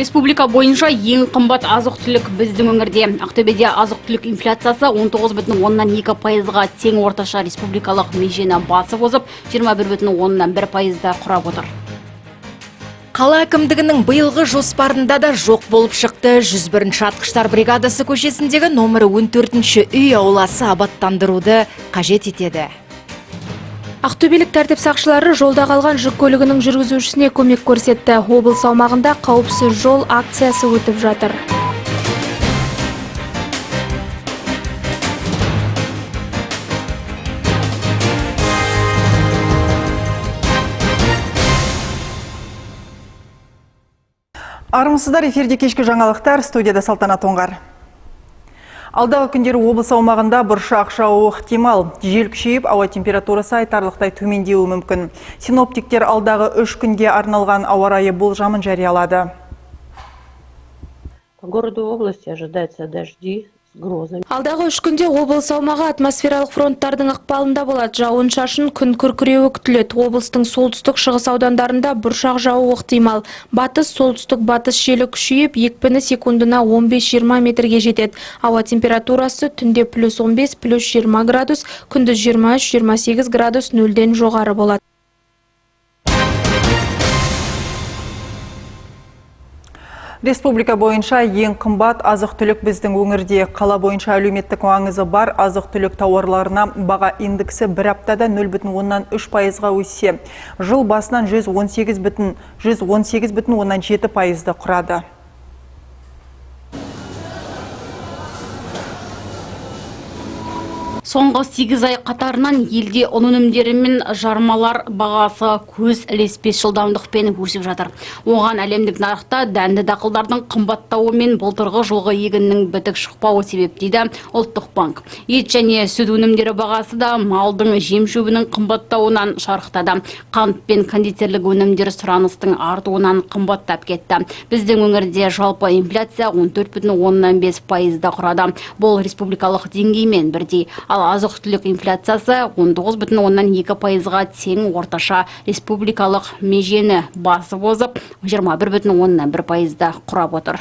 Республика бойынша ең қымбат азық-түлік біздің өңірде. Ақтөбеде азық-түлік инфляциясы 19,2%-ға тең, орташа республикалық межені басып озып, 21,1%-да құрап отыр. Қала әкімдігінің биылғы жоспарында да жоқ болып шықты. 101-ші атқыштар бригадасы көшесіндегі номері 14-ші үй ауласы абаттандыруды қажет етеді. Ақтөбелік тәртіп сақшылары жолда қалған жүк көлігінің жүргізушісіне көмек көрсетті. Облыс аумағында қауіпсіз жол акциясы өтіп жатыр. Армысыздар, эфирде кешкі жаңалықтар, студияда Салтанат Оңғар. Алдағы күндері облыс аумағында бұршақ жаууы ықтимал. Жел күшейіп, ауа температурасы айтарлықтай төмендеуі мүмкін. Синоптиктер алдағы 3 күнге арналған ауа райы болжамын жариялады. По городу области ожидается дожди с грозами. Алдағы 3 күнде облыс аумағы атмосфералық фронттардың ықпалында болады. Жауын-шашын, күн күркіреуі күтіледі. Облыстың солтүстік шығыс аудандарында бұршақ жаууы ықтимал. Батыс, солтүстік батыс желі күшейіп, екпіні секундына 15-20 метрге жетеді. Ауа температурасы түнде +15, +20 градус, күндіз 23-28 градус нөлден жоғары болады. Республика бойынша ең қымбат азық-түлік біздің өңірде. Қала бойынша әлеуметтік маңызы бар азық-түлік тауарларына баға индексі бір аптада 0,3%-ға өссе, жыл басынан 118,7%-ды құрады. Соңғы 8 ай қатарынан елде ұн өнімдері мен жармалар бағасы көз ілеспес жылдамдықпен өсіп жатыр. Оған әлемдік нарықта дәнді дақылдардың қымбаттауы мен былтырғы жылғы егіннің бітік шықпауы себеп дейді Ұлттық банк. Ет және сүт өнімдері бағасы да малдың жем-шөбінің қымбаттауынан шарықтады. Қант пен кондитерлік өнімдер сұраныстың артуынан қымбаттап кетті. Біздің өңірде жалпы инфляция 14,5%-да құрады. Бұл республикалық деңгеймен бірдей. Ал азық-түлік инфляциясы 19,2%-ға тең, орташа республикалық межені басып озып, 21,1%-да құрап отыр.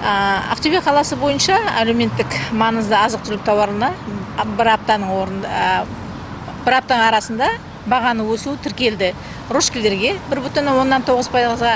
Ақтөбе қаласы бойынша әлеуметтік маңызды азық-түлік тауарына бір аптаның арасында бағаны өсуі тіркелді. Рожкелерге 1,9%-ға,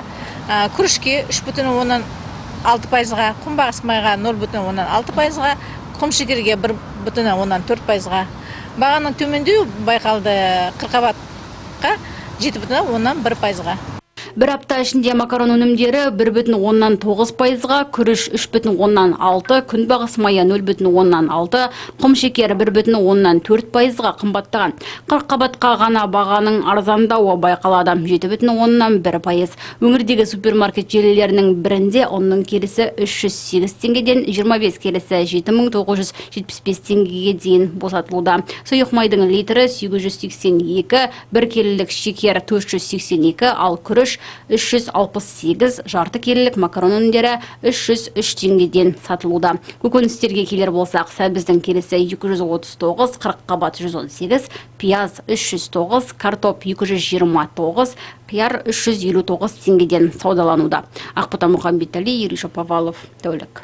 күрішке 3,6%-ға, күнбағыс майға 0,6%-ға, құмшекерге 1,4%-ға. Бағаның төмендеу байқалды. Қырыққабатқа 7,1%-ға. Бір апта ішінде макарон өнімдері 1,9%-ға, күріш 3,6%, күнбағыс майы 0,6%, құмшекер 1,4%-ға қымбаттаған. Қырыққабатқа ғана бағаның арзандауы байқалады, 7,1%. Өңірдегі супермаркет желілерінің бірінде ұнның келісі 308 теңгеден 25 келісі 7,975 теңгеге дейін босатылуда. Сұйық майдың литрі 882, бір келілік шекер 482, ал күріш 368, жарты келілік макарон өнімдері 303 теңгеден сатылуда. Көкөністерге келер болсақ, сәбіздің келісі 239, қырыққабат 118, пияз 309, картоп 229, қияр 359 теңгеден саудалануда. Ақбота Мұхамбетәлі, Юрий Шаповалов, тәулік.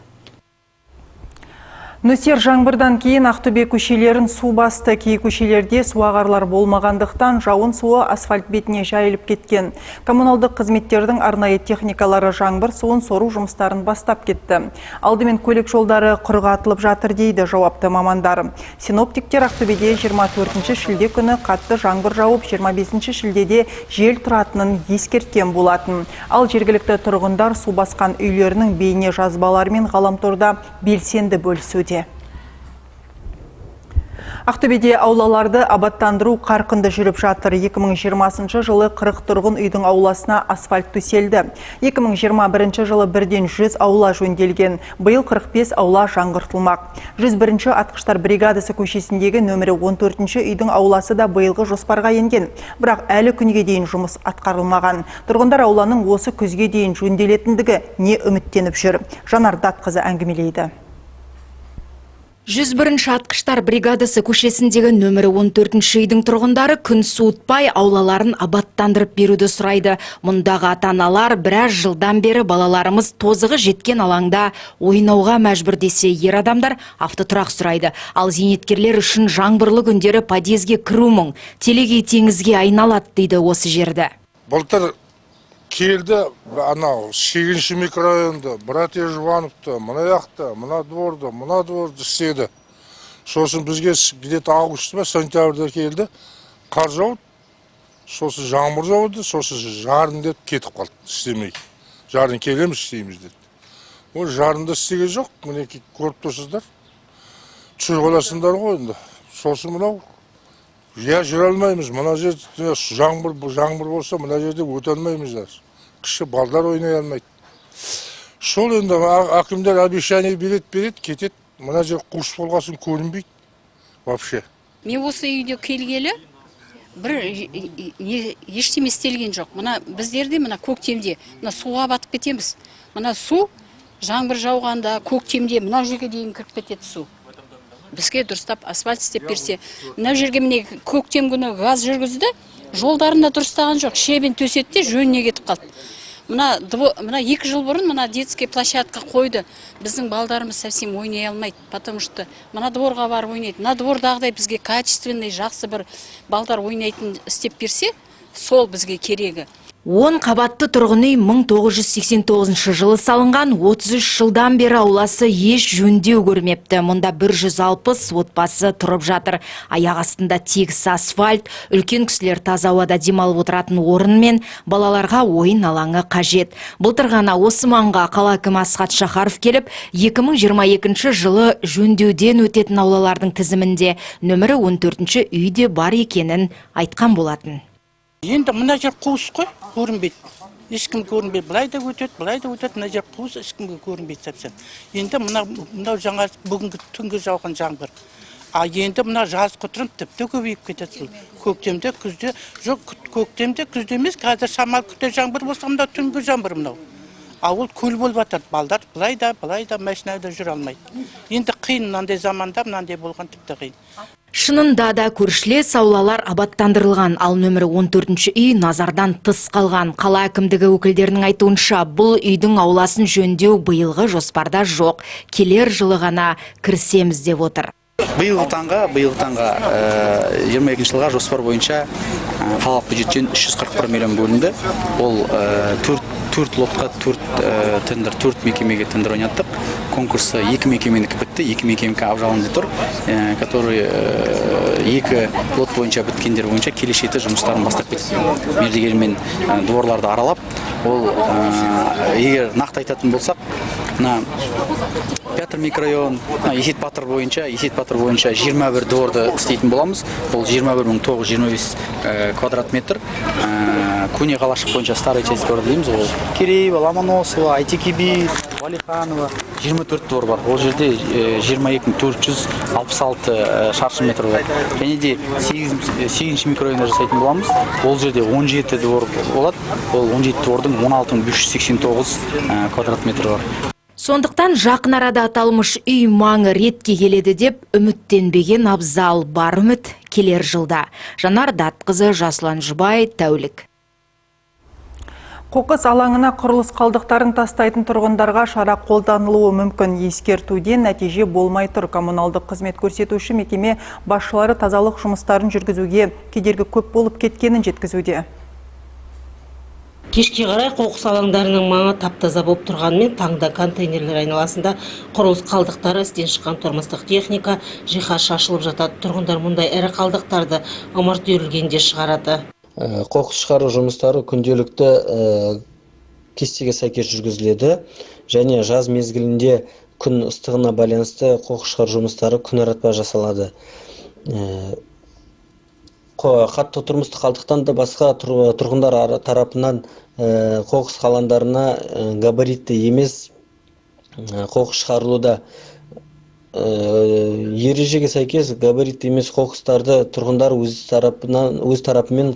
Нөсер жаңбырдан кейін Ақтөбе көшелерін су басты. Кей көшелерде суағарлар болмағандықтан жауын суы асфальт бетіне жайылып кеткен. Коммуналдық қызметтердің арнайы техникалары жаңбыр суын сору жұмыстарын бастап кетті. Алдымен көлік жолдары құрғатылып жатыр дейді жауапты мамандар. Синоптиктер Ақтөбеде 24 шілде күні қатты жаңбыр жауып, 25 шілдеде жел тұратынын ескерткен болатын. Ал жергілікті тұрғындар су басқан үйлерінің бейне жазбаларымен ғаламторда белсенді бөлісуде. Ақтөбеде аулаларды абаттандыру қарқынды жүріп жатыр. 2020 жылы 40 тұрғын үйдің ауласына асфальт төселді. 2021 жылы бірден 100 аула жөнделген. Биыл 45 аула жаңғыртылмақ. 101-ші атқыштар бригадасы көшесіндегі нөмірі 14-ші үйдің ауласы да биылғы жоспарға енген. Бірақ әлі күнге дейін жұмыс атқарылмаған. Тұрғындар ауланың осы күзге дейін жөнделетіндігі не үміттеніп жүр. Жанар Датқызы әңгімелейді. 101-ші атқыштар бригадасы көшесіндегі нөмірі 14-ші үйдің тұрғындары күн суытпай аулаларын абаттандырып беруді сұрайды. Мұндағы ата-аналар біраз жылдан бері балаларымыз тозығы жеткен алаңда ойнауға мәжбүр десе, ер адамдар автотұрақ сұрайды. Ал зейнеткерлер үшін жаңбырлы күндері подъезге кіру мұң, телегей теңізге айналады дейді осы жерді. Былтыр келді, анау 8-ші микрорайонда, братья Жвановты, мына яқты, мына дворды істеді. Сосын бізге где-то август па сентябрьда келді, қар жауды, сосын жаңбыр жауды, сосын жарын деп кетіп қалды, істемей. Жарын келеміз істейміз деді. Ол жарында істеген жоқ, міне көріп тұрсыздар. Түсір қаласындар ғой енді. Сосын мынау я жүре алмаймыз, мына жерде жаңбыр болса, мына жерде өте алмаймыздар. Кіші балдар ойнай алмайды. Сол енді әкімдер обещание береді, кетеді. Мына жер қуыс болғасын көрінбейді вообще. Мен осы үйде келгелі бір ештеме істелген жоқ. Мына біздерде мына көктемде мына суға батып кетеміз. Мына су жаңбыр жауғанда көктемде мына жерге дейін кіріп кетеді су. Бізге дұрыстап асфальт істеп берсе, мына жерге міне көктем күні газ жүргізді, жолдарында дұрыстаған жоқ, шебен төсетті, жөніне кетіп қалды. Мына 2 жыл бұрын мына детский площадка қойды. Біздің балдарымыз совсем ойнай алмайды, потому что мына дворға барып ойнайды. Мына двордағыдай бізге качественный, жақсы бір балдар ойнайтын істеп берсе, сол бізге керегі. 10 қабатты тұрғын үй 1989 жылы салынған, 33 жылдан бері ауласы еш жөндеу көрмепті. Мұнда 160 отбасы тұрып жатыр. Аяқ астында тегіс асфальт, үлкен кісілер таза ауада демалып отыратын орын мен балаларға ойын алаңы қажет. Былтыр ғана осы маңға қала әкімі Асхат Шахаров келіп, 2022 жылы жөндеуден өтетін аулалардың тізімінде нөмірі 14-ші үйде бар екенін айтқан болатын. Енді мына жер қуыс қой, көрінбейді. Ешкім көрінбейді. Бұлай да өтеді, мына жер қуыс, ешкімге көрінбейді сәпсен. Енді мынау жаңа бүгінгі түнгі жауған жаңбыр. Енді мына жаз құтырым тіпті көбейіп кетеді. Көктемде, күзде, жоқ көктемде, күзде емес, қазір шамал күтте жаңбыр болса, мынау түнгі жаңбыр мынау. Ауыл көл болып жатыр, балдар бұлай да машинада жүре алмайды. Енді қиын, мынандай заманда, мынандай болған тіпті қиын. Шынында да көршілес аулалар абаттандырылған, ал нөмірі 14-ші үй назардан тыс қалған. Қала әкімдігі өкілдерінің айтуынша, бұл үйдің ауласын жөндеу биылғы жоспарда жоқ. Келер жылы ғана кірісеміз деп отыр. Биылғы таңға 22 жылға жоспар бойынша қалалық бюджеттен 341 миллион бөлінді. Ол 4 лотқа 4 тендер, 4 мекемеге тендер ойнаттық. Конкурсы 2 мекеменікі бітті, 2 мекеменікі абжалынды тұр, который 2 лот бойынша біткендер бойынша келешекте жұмыстарын бастап кетті. Мердігермен дворларды аралап, ол егер нақты айтатын болсақ, Петр микрорайон, Есет Батыр бойынша 21 дворды істейтін боламыз. Ол 21.925 квадрат метр. Көне қалашық бойынша старый часть город дейміз. Ол Кереева, Ломоносова, Айтекеби, Валиханова 24 двор бар. Ол жерде 22.466 шаршы метр бар. Және де 8-ші микрорайонда жасайтын боламыз. Ол жерде 17 двор болады. Ол 17 двордың 16.589 квадрат метр бар. Сондықтан жақын арада аталмыш үй маңы ретке келеді деп үміттенбеген абзал. Бар үміт келер жылда. Жанар Датқызы, Жасұлан Жұбай, тәулік. Қоқыс алаңына құрылыс қалдықтарын тастайтын тұрғындарға шара қолданылуы мүмкін. Ескертуден нәтиже болмай тұр. Коммуналдық қызмет көрсетуші мекеме басшылары тазалық жұмыстарын жүргізуге кедергі көп болып кеткенін жеткізуде. Кешке қарай қоқыс алаңдарының маңы таптаза болып тұрғанымен, таңда контейнерлер айналасында құрылыс қалдықтары, істен шыққан тұрмыстық техника, жиһаз шашылып жатады. Тұрғындар мұндай ірі қалдықтарды ымырт үйірілгенде шығарады. Қоқыс шығару жұмыстары күнделікті кестеге сәйкес жүргізіледі, және жаз мезгілінде күн ыстығына байланысты қоқыс шығару жұмыстары күн аратпай жасалады. Қатты тұрмыстық қалдықтан да басқа тұрғындар тарапынан қоқыс қаландарына габаритті емес қоқыс шығарылуда. ережеге сәйкес габарит емес қоқыстарды тұрғындар өз тарапымен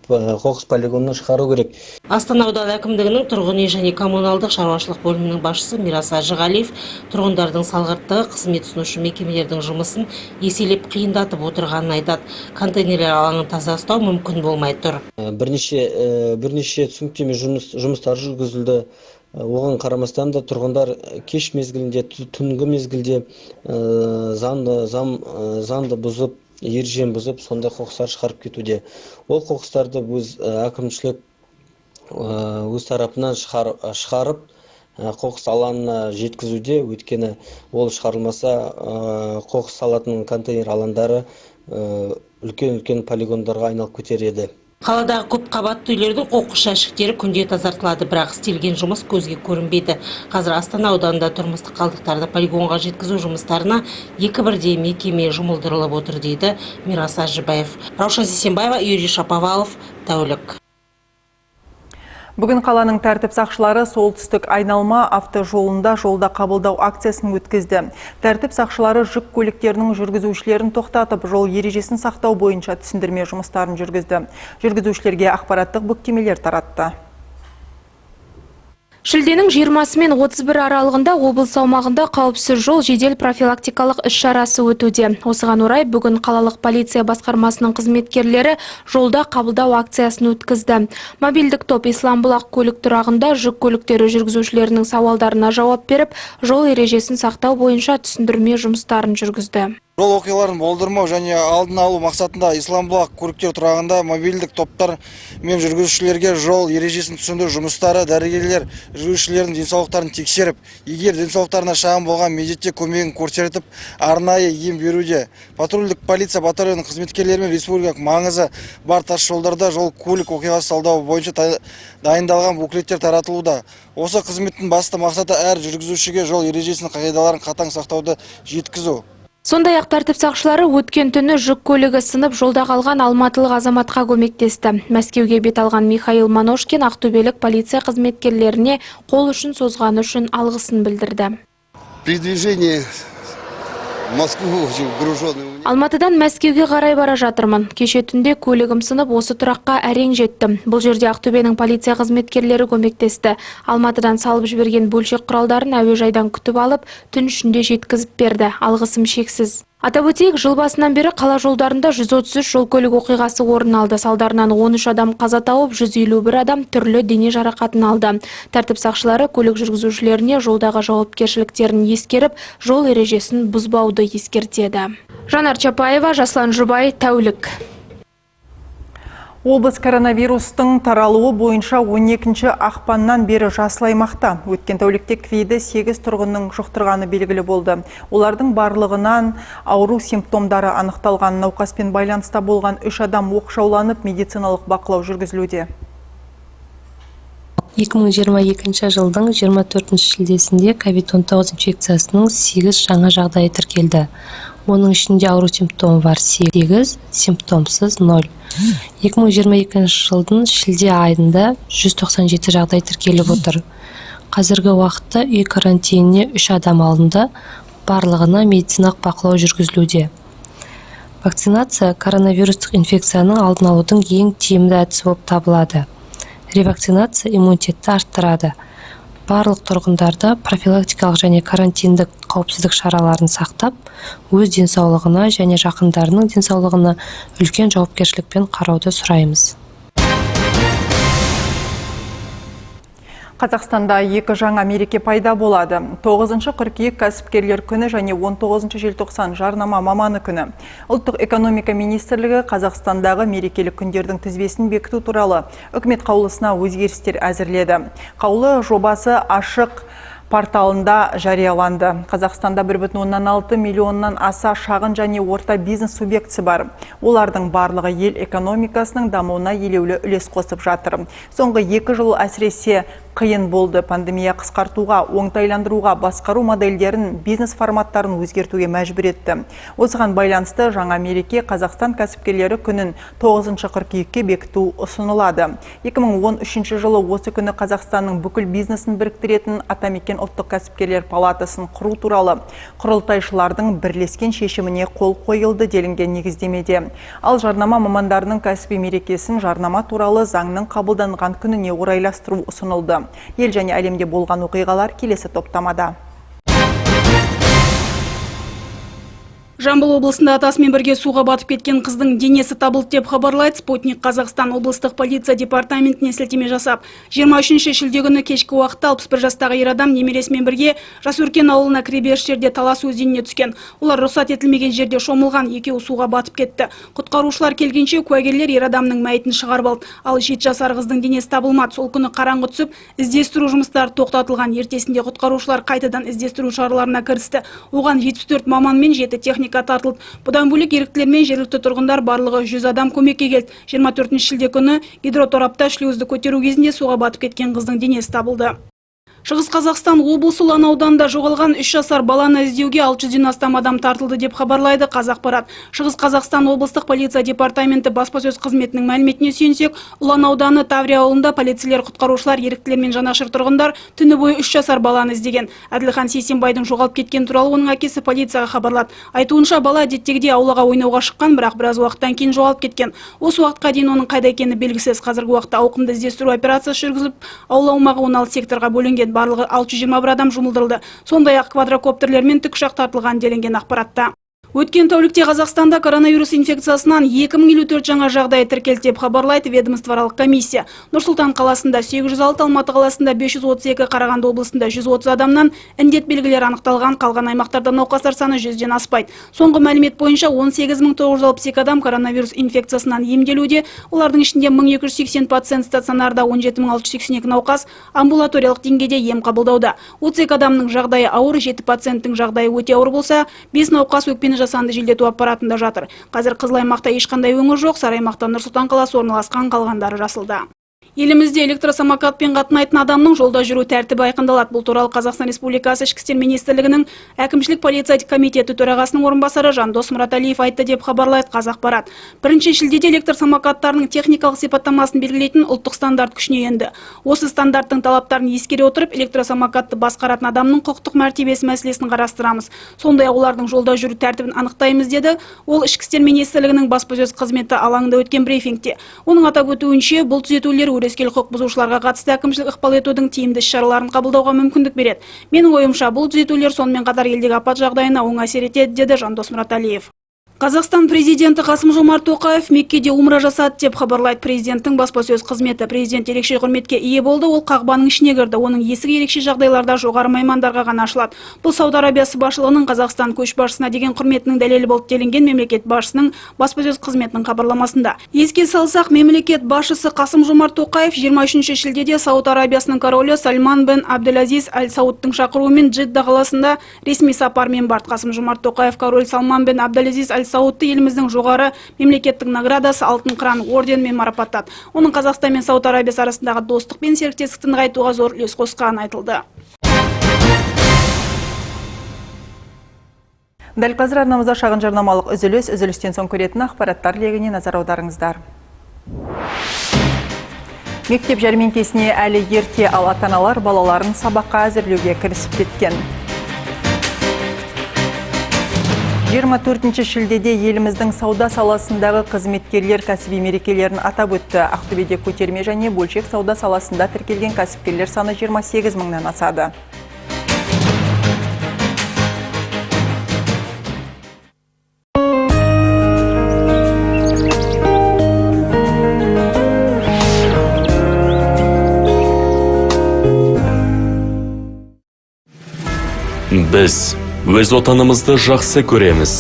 қоқыс полигонынан шығару керек. Астана ауданы әкімдігінің тұрғын үй және коммуналдық шаруашылық бөлімінің басшысы Мирас Ажығалиев тұрғындардың салғырттығы қызмет ұсынушы мекемелердің жұмысын еселеп қиындатып отырғанын айтады. Контейнерлер алаңын таза ұстау мүмкін болмай тұр. Бірнеше түсініктеме жұмыстар жүргізілді. Оған қарамастан да тұрғындар кеш мезгілінде, түнгі мезгілде заңды бұзып, ережені бұзып, сондай қоқыстар шығарып кетуде. Ол қоқыстарды әкімшілік өз тарапынан шығарып, қоқыс алаңына жеткізуде, өйткені ол шығарылмаса қоқыс салатын контейнер алаңдары үлкен полигондарға айналып кетер. Қаладағы көп қабатты үйлердің қоқыс жәшіктері күнде тазартылады, бірақ істелген жұмыс көзге көрінбейді. Қазір Астана ауданында тұрмыстық қалдықтарды полигонға жеткізу жұмыстарына екі бірдей мекеме жұмылдырылып отыр, дейді Мирас Ажыбаев. Раушан Сисенбаева, Юрий Шаповалов, тәулік. Бүгін қаланың тәртіп сақшылары солтүстік айналма автожолында жолда қабылдау акциясын өткізді. Тәртіп сақшылары жүк көліктерінің жүргізушілерін тоқтатып, жол ережесін сақтау бойынша түсіндірме жұмыстарын жүргізді. Жүргізушілерге ақпараттық бүктемелер таратты. Шілденің 20 мен 31 аралығында облыс аумағында қауіпсіз жол жедел профилактикалық іс-шарасы өтуде. Осыған орай бүгін қалалық полиция басқармасының қызметкерлері жолда қабылдау акциясын өткізді. Мобильдік топ Исламбұлақ көлік тұрағында жүк көліктері жүргізушілерінің сауалдарына жауап беріп, жол ережесін сақтау бойынша түсіндірме жұмыстарын жүргізді. Жол оқиғаларын болдырмау және алдын алу мақсатында Исламбұлақ көліктер тұрағында мобильдік топтар мен жүргізушілерге жол ережесін түсіндіру жұмыстары, дәрігерлер жүргізушілердің денсаулықтарын тексеріп, егер денсаулықтарына шағым болған мезетте көмегін көрсетіп, арнайы ем беруде. Патрульдік полиция батальонының қызметкерлерімен республикалық маңызы бар тас жолдарда жол көлік оқиғасы талдауы бойынша дайындалған буклеттер таратылуда. Осы қызметтің басты мақсаты әр жүргізушіге жол ережесінің қағидаларын қатаң сақтауды жеткізу. Сондай-ақ тәртіп сақшылары өткен түні жүк көлігі сынып жолда қалған алматылық азаматқа көмектесті. Мәскеуге бет алған Михаил Маношкин ақтөбелік полиция қызметкерлеріне қол ұшын созғаны үшін алғысын білдірді. Алматыдан Мәскеуге қарай бара жатырмын. Кеше түнде көлігім сынып осы тұраққа әрең жеттім. Бұл жерде Ақтөбенің полиция қызметкерлері көмектесті. Алматыдан салып жіберген бөлшек құралдарын әуежайдан күтіп алып, түн ішінде жеткізіп берді. Алғысым шексіз. Атап өтейік, жыл басынан бері қала жолдарында 133 жол көлік оқиғасы орын алды. Салдарынан 13 адам қаза тауып, 151 адам түрлі дене жарақатын алды. Тәртіп сақшылары көлік жүргізушілеріне жолдағы жауапкершіліктерін ескеріп, жол ережесін бұзбауды ескертеді. Жанар Чапаева, Жаслан Жұбай, тәулік. Облыс коронавирустың таралуы бойынша 12 ақпаннан бері жасыл аймақта. Өткен тәулікте КВИДі 8 тұрғынның жұқтырғаны белгілі болды. Олардың барлығынан ауру симптомдары анықталған. Науқаспен байланыста болған 3 адам оқшауланып, медициналық бақылау жүргізілуде. 2022 жылдың 24 шілдесінде COVID-19 инфекциясының 8 жаңа жағдайы тіркелді. Оның ішінде ауру симптомы бар 8, симптомсыз 0. 2022 жылдың шілде айында 197 жағдай тіркеліп отыр. Қазіргі уақытта үй карантиніне 3 адам алынды, барлығына медициналық бақылау жүргізілуде. Вакцинация коронавирустық инфекцияның алдын алудың ең тиімді әдісі болып табылады. Ревакцинация иммунитетті арттырады. Барлық тұрғындарды профилактикалық және карантиндік қауіпсіздік шараларын сақтап, өз денсаулығына және жақындарының денсаулығына үлкен жауапкершілікпен қарауды сұраймыз. Қазақстанда 2 жаңа мереке пайда болады. 9 қыркүйек кәсіпкерлер күні және 19 желтоқсан жарнама маманы күні. Ұлттық экономика министрлігі Қазақстандағы мерекелік күндердің тізбесін бекіту туралы үкімет қаулысына өзгерістер әзірледі. Қаулы жобасы ашық порталында жарияланды. Қазақстанда 1,6 миллионнан аса шағын және орта бизнес субъектісі бар. Олардың барлығы ел экономикасының дамуына елеулі үлес қосып жатыр. Соңғы 2 жыл әсіресе қиын болды. Пандемия қысқартуға, оңтайландыруға, басқару модельдерін, бизнес форматтарын өзгертуге мәжбүр етті. Осыған байланысты жаңа мереке Қазақстан кәсіпкерлері күнін 9 қыркүйекке бекіту ұсынылады. 2013 жылы осы күні Қазақстанның бүкіл бизнесін біріктіретін Атамекен ұлттық кәсіпкерлер палатасын құру туралы құрылтайшылардың бірлескен шешіміне қол қойылды делінген негіздемеде. Ал жарнама мамандарының кәсіби мерекесін жарнама туралы заңның қабылданған күніне орайластыру ұсынылды. Ел және әлемде болған оқиғалар келесі топтамада. Жамбыл облысында атасымен бірге суға батып кеткен қыздың денесі табылды деп хабарлайды Спутник Қазақстан облыстық полиция департаментіне сілтеме жасап. 23 шілде күні кешкі уақытта 61 жастағы ер адам немересімен бірге Жасөркен ауылына кіреберіс жерде Талас өзеніне түскен. Олар рұқсат етілмеген жерде шомылған, екеуі суға батып кетті. Құтқарушылар келгенше куәгерлер ер адамның мәйітін шығарып алды. Ал 7 жасар қыздың денесі табылмады. Сол күні қараңғы түсіп, іздестіру жұмыстары тоқтатылған. Ертесінде құтқарушылар қайтадан іздестіру шараларына кірісті. Оған 74 маман мен 7 техника тартылды. Бұдан бөлек еріктілер мен жергілікті тұрғындар барлығы 100 адам көмекке келді. 24 шілде күні гидроторапта шлюзді көтеру кезінде суға батып кеткен қыздың денесі табылды. Шығыс Қазақстан облысы Ұлан ауданында жоғалған 3 жасар баланы іздеуге 600-ден астам адам тартылды деп хабарлайды Қазақпарат. Шығыс Қазақстан облыстық полиция департаменті баспасөз қызметінің мәліметіне сүйенсек, Ұлан ауданы Таврия ауылында полицейлер, құтқарушылар, еріктілер мен жанашыр тұрғындар түні бойы 3 жасар баланы іздеген. Әділхан Сейсенбайдың жоғалып кеткен туралы оның әкесі полицияға хабарлады. Айтуынша бала әдеттегідей аулаға ойнауға шыққан, бірақ біраз уақыттан кейін жоғалып кеткен. Осы уақытқа дейін оның қайда екені белгісіз. Қазіргі уақытта ауқымды іздестіру операциясы жүргізіліп, аула аумағы 16 секторға бөлінген. Барлығы 621 адам жұмылдырылды. Сондай-ақ квадрокоптерлермен тікұшақ тартылған делінген ақпаратта. Өткен тәулікте Қазақстанда коронавирус инфекциясынан 2054 жаңа жағдай тіркелді деп хабарлайды ведомствоаралық комиссия. Нұр-Сұлтан қаласында 806, Алматы қаласында 532, Қарағанды облысында 130 адамнан індет белгілері анықталған, қалған аймақтарда науқастар саны 100-ден аспайды. Соңғы мәлімет бойынша 18962 адам коронавирус инфекциясынан емделуде. Олардың ішінде 1280 пациент стационарда, 17682 науқас амбулаториялық деңгейде ем қабылдауда. 32 адамның жағдайы ауыр, 7 пациенттің жағдайы өте ауыр болса, 5 науқас өкпені жасанды желдету аппаратында жатыр. Қазір қызыл аймақта ешқандай өңір жоқ, сары аймақта Нұр-Сұлтан қаласы орналасқан, қалғандары жасылда. Елімізде электросамокатпен қатынайтын адамның жолда жүру тәртібі айқындалады. Бұл туралы Қазақстан Республикасы Ішкі істер министрлігінің әкімшілік полиция комитеті төрағасының орынбасары Жандос Мұраталиев айтты деп хабарлайды Қазақпарат. 1 шілдеде электросамокаттарының техникалық сипаттамасын белгілейтін ұлттық стандарт күшіне енді. Осы стандарттың талаптарын ескере отырып, электросамокатты басқаратын адамның құқықтық мәртебесі мәселесін қарастырамыз. Сондай-ақ олардың жолда жүру тәртібін анықтаймыз деді. Ол Ішкі істер министрлігінің баспасөз қызметі алаңында өткен брифингте. Оның атап өтуінше, бұл түзетулер өрескел құқық бұзушыларға қатысты әкімшілік ықпал етудің тиімді шараларын қабылдауға мүмкіндік береді. Менің ойымша, бұл түзетулер сонымен қатар елдегі апат жағдайына оң әсер етеді, деді Жандос Мұраталиев. Қазақстан президенті Қасым-Жомарт Тоқаев Меккеде умра жасады деп хабарлайды президенттің баспасөз қызметі. Президент ерекше құрметке ие болды, ол қағбаның ішіне кірді. Оның есігі ерекше жағдайларда жоғары меймандарға ғана ашылады. Бұл Сауд Арабиясы басшылығының Қазақстан көшбасшысына деген құрметінің дәлелі болды делінген мемлекет басшысының баспасөз қызметінің хабарламасында. Еске салсақ, мемлекет басшысы Қасым-Жомарт Тоқаев 23 шілдеде Сауд Арабиясының королі Сальман бен Абделазиз Аль Саудтың шақыруымен Джидда қаласында ресми сапармен барды. Қасым-Жомарт Тоқаев король Салман бен Абделазиз Аль Саудты еліміздің жоғары мемлекеттік наградасы алтын қыран орденімен марапаттады. Оның Қазақстан мен Сауд Арабиясы арасындағы достық пен серіктестікті нығайтуға зор үлес қосқаны айтылды. Дәл қазір арнамызда шағын жарнамалық үзіліс, үзілістен соң көретін ақпараттар легіне назар аударыңыздар. Мектеп жәрмеңкесіне әлі ерте, ал ата-аналар балаларын сабаққа әзірлеуге кірісіп кеткен. 24 шілдеде еліміздің сауда саласындағы қызметкерлер кәсіби мерекелерін атап өтті. Ақтөбеде көтерме және бөлшек сауда саласында тіркелген кәсіпкерлер саны 28 мыңнан асады. Біз өз отанымызды жақсы көреміз,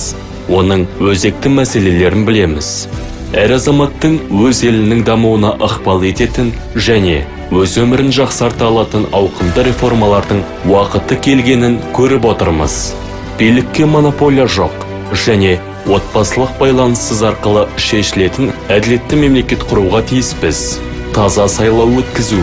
оның өзекті мәселелерін білеміз. Әр азаматтың өз елінің дамуына ықпал ететін және өз өмірін жақсарта алатын ауқымды реформалардың уақыты келгенін көріп отырмыз. Билікке монополия жоқ және отбасылық байланыссыз арқылы шешілетін әділетті мемлекет құруға тиіспіз. Таза сайлау өткізу,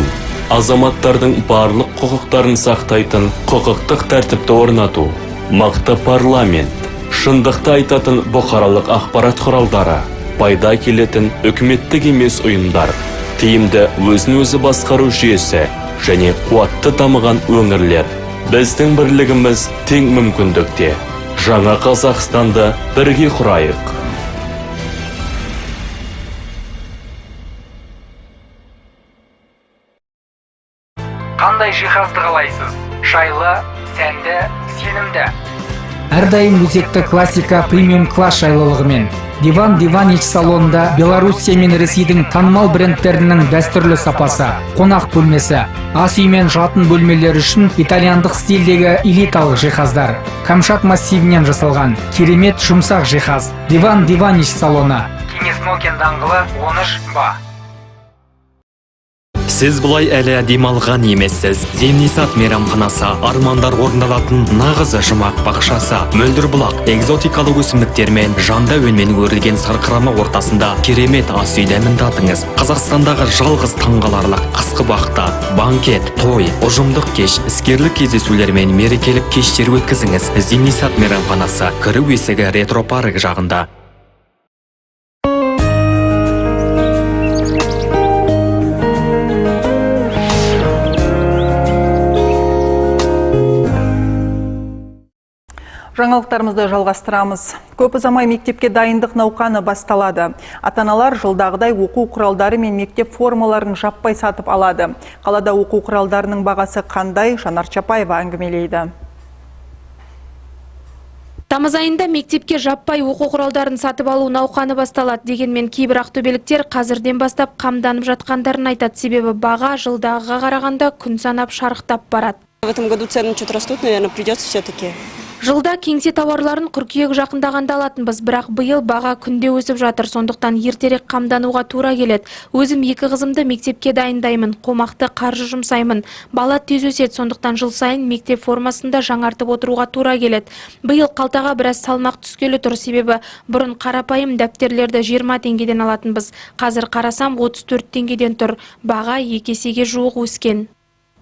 азаматтардың барлық құқықтарын сақтайтын құқықтық тәртіпті орнату, мықты парламент, шындықты айтатын бұқаралық ақпарат құралдары, пайда келетін үкіметтік емес ұйымдар, тиімді өзін-өзі басқару жүйесі және қуатты дамыған өңірлер. Біздің бірлігіміз тең мүмкіндікте. Жаңа Қазақстанды бірге құрайық. Қандай жиһазды қалайсыз? Шайлы, сәнді, сенімді. Әрдайым өзекті классика премиум класс шайлылығымен. Диван Диванич салонында Белоруссия мен Ресейдің танымал брендтерінің дәстүрлі сапасы, қонақ бөлмесі, ас үй мен жатын бөлмелер үшін итальяндық стильдегі элиталық жиһаздар, камшат массивінен жасалған керемет жұмсақ жиһаз. Диван Диванич салоны. Кеңес Мокин даңғылы 13-ба. Сіз бұлай әлі демалған емессіз. Зейнесат мейрамханасы армандар орындалатын нағыз жұмақ бақшасы. Мөлдір бұлақ, экзотикалық өсімдіктермен, жанды өнмен өрілген сарқырама ортасында керемет ас үй дәмін татыңыз. Қазақстандағы жалғыз таңғаларлық қысқы бақта, банкет, той, ұжымдық кеш, іскерлік кездесулер мен мерекелік кештер өткізіңіз. Зейнесат мейрамханасы кіру есігі ретро парк жағында. Жаңалықтарымызды жалғастырамыз. Көп ұзамай мектепке дайындық науқаны басталады. Ата-аналар жылдағыдай оқу құралдары мен мектеп формаларын жаппай сатып алады. Қалада оқу құралдарының бағасы қандай? Жанар Чапаева әңгімелейді. Тамыз айында мектепке жаппай оқу құралдарын сатып алу науқаны басталады. Дегенмен кейбір ақтөбеліктер қазірден бастап қамданып жатқандарын айтады. Себебі баға жылдағыға қарағанда күн санап шарықтап барады. В этом году цены чуть растут, наверное, придется все-таки. Жылда кеңсе тауарларын қыркүйек жақындағанда алатынбыз, бірақ биыл баға күнде өсіп жатыр, сондықтан ертерек қамдануға тура келеді. Өзім 2 қызымды мектепке дайындаймын, қомақты қаржы жұмсаймын. Бала тез өседі, сондықтан жыл сайын мектеп формасында жаңартып отыруға тура келеді. Биыл қалтаға біраз салмақ түскелі тұр, себебі бұрын қарапайым дәптерлерді 20 теңгеден алатынбыз. Қазір қарасам 34 теңгеден тұр. Баға 2 есеге жуық өскен.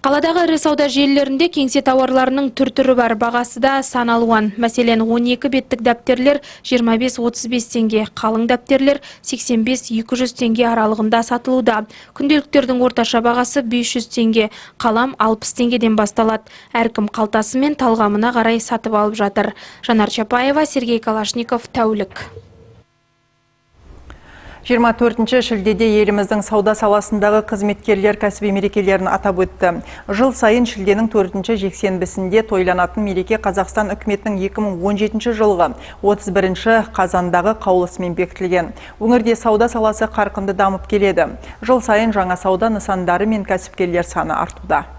Қаладағы ірі сауда желілерінде кеңсе тауарларының түр-түрі бар, бағасы да сан алуан. Мәселен, 12 беттік дәптерлер 25-35 теңге, қалың дәптерлер 85-200 теңге аралығында сатылуда. Күнделіктердің орташа бағасы 500 теңге, қалам 60 теңгеден басталады. Әркім қалтасы мен талғамына қарай сатып алып жатыр. Жанар Чапаева, Сергей Калашников, тәулік. 24 шілдеде еліміздің сауда саласындағы қызметкерлер кәсіби мерекелерін атап өтті. Жыл сайын шілденің 4 жексенбісінде тойланатын мереке Қазақстан үкіметінің 2017 жылғы 31 қазандағы қаулысымен бекітілген. Өңірде сауда саласы қарқынды дамып келеді. Жыл сайын жаңа сауда нысандары мен кәсіпкерлер саны артуда.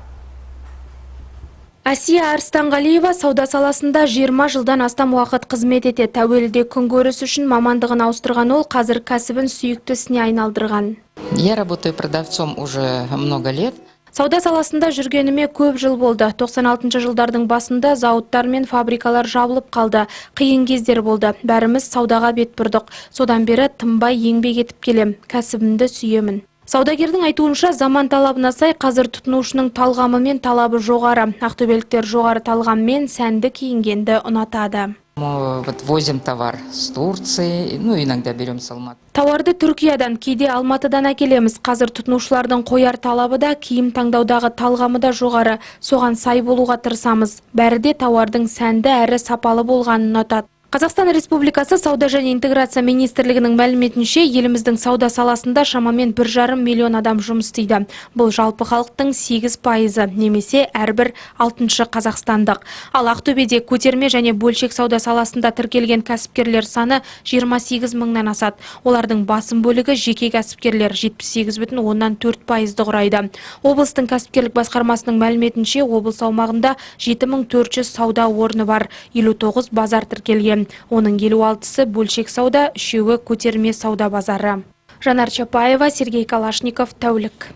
Асия Арстанғалиева сауда саласында 20 жылдан астам уақыт қызмет етеді. Тәуелде күнкөріс үшін мамандығын ауыстырған ол қазір кәсібін сүйікті ісіне айналдырған. Я работаю продавцом уже много лет. Сауда саласында жүргеніме көп жыл болды. 96 жылдардың басында зауыттар мен фабрикалар жабылып қалды. Қиын кездер болды. Бәріміз саудаға бет бұрдық. Содан бері тынбай еңбек етіп келем. Кәсібімді сүйемін. Саудагердің айтуынша заман талабына сай қазір тұтынушының талғамы мен талабы жоғары. Ақтөбеліктер жоғары талғаммен сәнді киінгенді ұнатады. Мы возим товар с Турции, иногда берем с Алматы. Тауарды Түркиядан, кейде Алматыдан әкелеміз. Қазір тұтынушылардың қояр талабы да, киім таңдаудағы талғамы да жоғары. Соған сай болуға тырысамыз. Бәрі де тауардың сәнді әрі сапалы болғанын ұнатады. Қазақстан Республикасы Сауда және интеграция министрлігінің мәліметінше, еліміздің сауда саласында шамамен 1,5 миллион адам жұмыс істейді. Бұл жалпы халықтың 8%, немесе әрбір 6-шы қазақстандық. Ал Ақтөбеде көтерме және бөлшек сауда саласында тіркелген кәсіпкерлер саны 28 мыңнан асады. Олардың басым бөлігі жеке кәсіпкерлер 78,4%-ды құрайды. Облыстың кәсіпкерлік басқармасының мәліметінше, облыс аумағында 7400 сауда орны бар, 59 базар тіркелген. Оның 56-сы бөлшек сауда, 3-і көтерме сауда базары. Жанар Чапаева, Сергей Калашников, тәулік.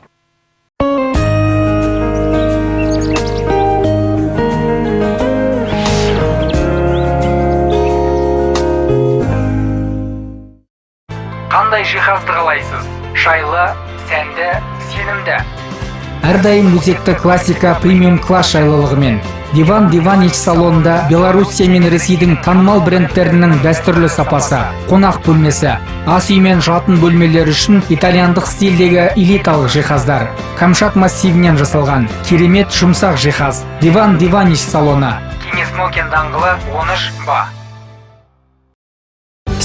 Қандай жиһазды қалайсыз? Шайлы, сәнді, сенімді. әрдайым өзекті классика премиум класс жайлылығымен. Диван ич салонында Белоруссия мен Ресейдің танымал брендтерінің дәстүрлі сапасы, қонақ бөлмесі, ас үй мен жатын бөлмелер үшін итальяндық стильдегі элиталық жиһаздар, камшат массивінен жасалған керемет жұмсақ жиһаз. Диван ич салоны. Кеңес Мокин даңғылы 13-Ба.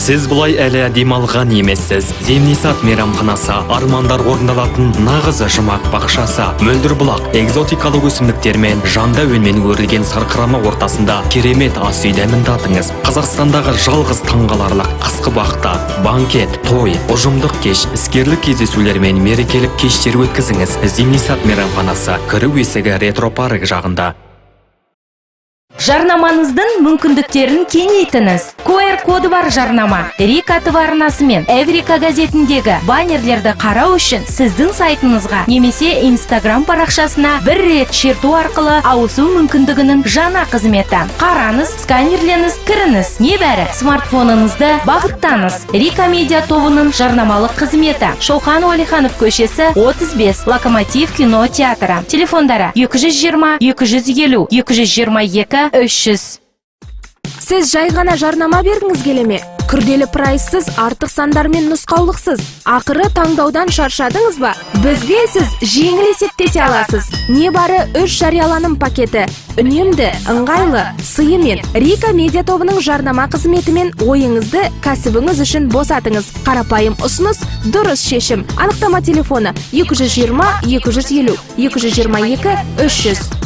Сіз бұлай әлі демалған емессіз. Земнисат мейрамханасы, армандар орындалатын нағыз жұмақ бақшасы, мөлдір бұлақ, экзотикалық өсімдіктермен, жанда өнмен өрілген сарқырама ортасында керемет ас үй дәмін татыңыз. Қазақстандағы жалғыз таңғаларлық қысқы бақта, банкет, той, ұжымдық кеш, іскерлік кездесулер мен мерекелік кештер өткізіңіз. Земнисат мейрамханасы, кіру есігі ретро парк жағында. Жарнамаңыздың мүмкіндіктерін кеңейтіңіз. QR коды бар жарнама Рика ТВ арнасы мен Эврика газетіндегі баннерлерді қарау үшін сіздің сайтыңызға немесе Instagram парақшасына бір рет шерту арқылы ауысу мүмкіндігінің жаңа қызметі. Қараңыз, сканерленіз, кіріңіз. Небәрі смартфоныңызды бағыттаңыз. Рика медиа тобының жарнамалық қызметі. Шоқан Уәлиханов көшесі 35, Локомотив кино театры. Телефондары 220 250 222 300. Сіз жай ғана жарнама бергіңіз келеме? Күрделі прайссыз, артық сандар мен нұсқаулықсыз. Ақыры таңдаудан шаршадыңыз ба? Бізге сіз жеңіл есептесе аласыз. Не бары 3 жарияланым пакеті. Үнемді, ыңғайлы, сыйымен Рика медиа тобының жарнама қызметімен ойыңызды кәсібіңіз үшін босатыңыз. Қарапайым ұсыныс, дұрыс шешім. Анықтама телефоны 220 250 222 300.